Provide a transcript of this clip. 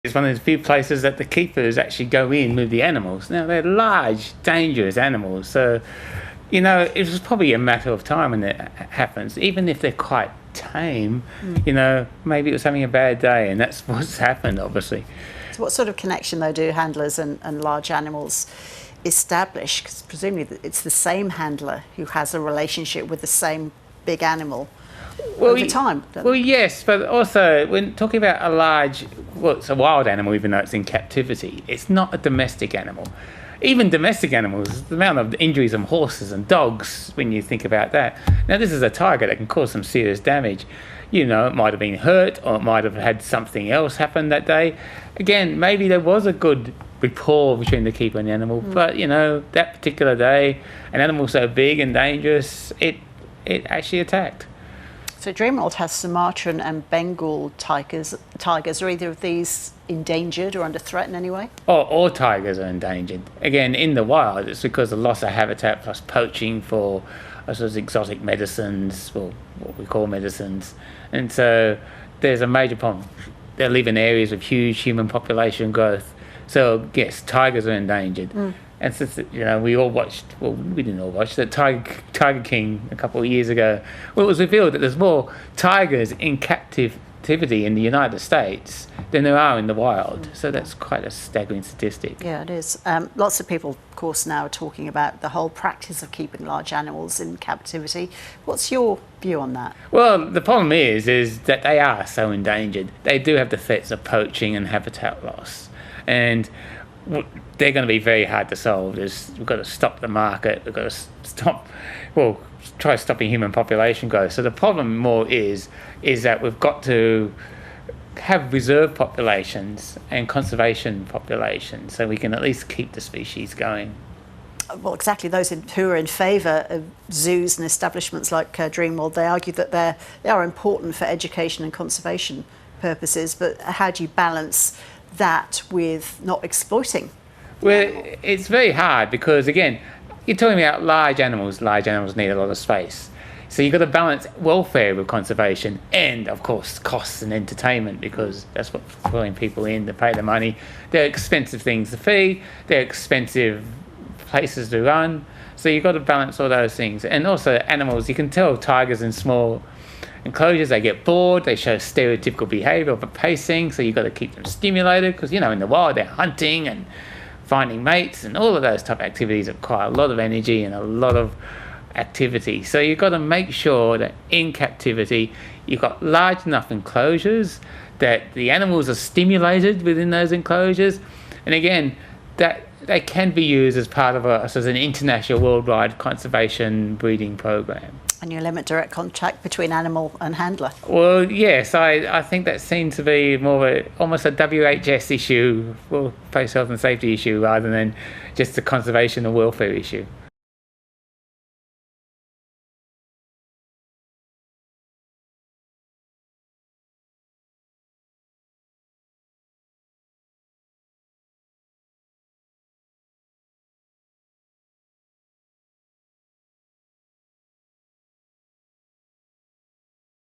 It's one of the few places that the keepers actually go in with the animals. Now, they're large, dangerous animals, so, it was probably a matter of time when it happens. Even if they're quite tame, maybe it was having a bad day, and that's what's happened, obviously. So what sort of connection, though, do handlers and large animals establish? Because presumably it's the same handler who has a relationship with the same big animal over time. Well, yes, but also when talking about a large, it's a wild animal, even though it's in captivity, it's not a domestic animal. Even domestic animals, the amount of injuries on horses and dogs, when you think about that. Now, this is a tiger that can cause some serious damage. It might have been hurt, or it might have had something else happen that day. Again, maybe there was a good rapport between the keeper and the animal, but, that particular day, an animal so big and dangerous, it actually attacked. So Dreamworld has Sumatran and Bengal tigers. Are either of these endangered or under threat in any way? All tigers are endangered. Again, in the wild, it's because of loss of habitat plus poaching for, exotic medicines, or what we call medicines. And so there's a major problem. They live in areas of huge human population growth. So, yes, tigers are endangered. And since, we all watched, we didn't all watch, the Tiger King a couple of years ago, it was revealed that there's more tigers in captivity in the United States than there are in the wild. So that's quite a staggering statistic. Yeah, it is. Lots of people, of course, now are talking about the whole practice of keeping large animals in captivity. What's your view on that? Well, the problem is that they are so endangered. They do have the threats of poaching and habitat loss. And they're going to be very hard to solve. We've got to stop the market. We've got to try stopping human population growth. So the problem more is that we've got to have reserve populations and conservation populations so we can at least keep the species going. Well, exactly. Those who are in favour of zoos and establishments like Dreamworld, they argue that they are important for education and conservation purposes, but how do you balance that with not exploiting? Well, it's very hard because, again, you're talking about large animals. Large animals need a lot of space. So you've got to balance welfare with conservation and, of course, costs and entertainment, because that's what's pulling people in to pay the money. They're expensive things to feed. They're expensive places to run. So you've got to balance all those things. And also animals, you can tell tigers in small enclosures, they get bored, they show stereotypical behaviour of pacing, so you've got to keep them stimulated because, in the wild they're hunting and finding mates, and all of those type of activities require a lot of energy and a lot of activity. So you've got to make sure that in captivity you've got large enough enclosures that the animals are stimulated within those enclosures, and again, that they can be used as part of an international worldwide conservation breeding program. And you limit direct contact between animal and handler. Well, yes, I think that seems to be more of almost a WHS issue, or place health and safety issue, rather than just a conservation and welfare issue.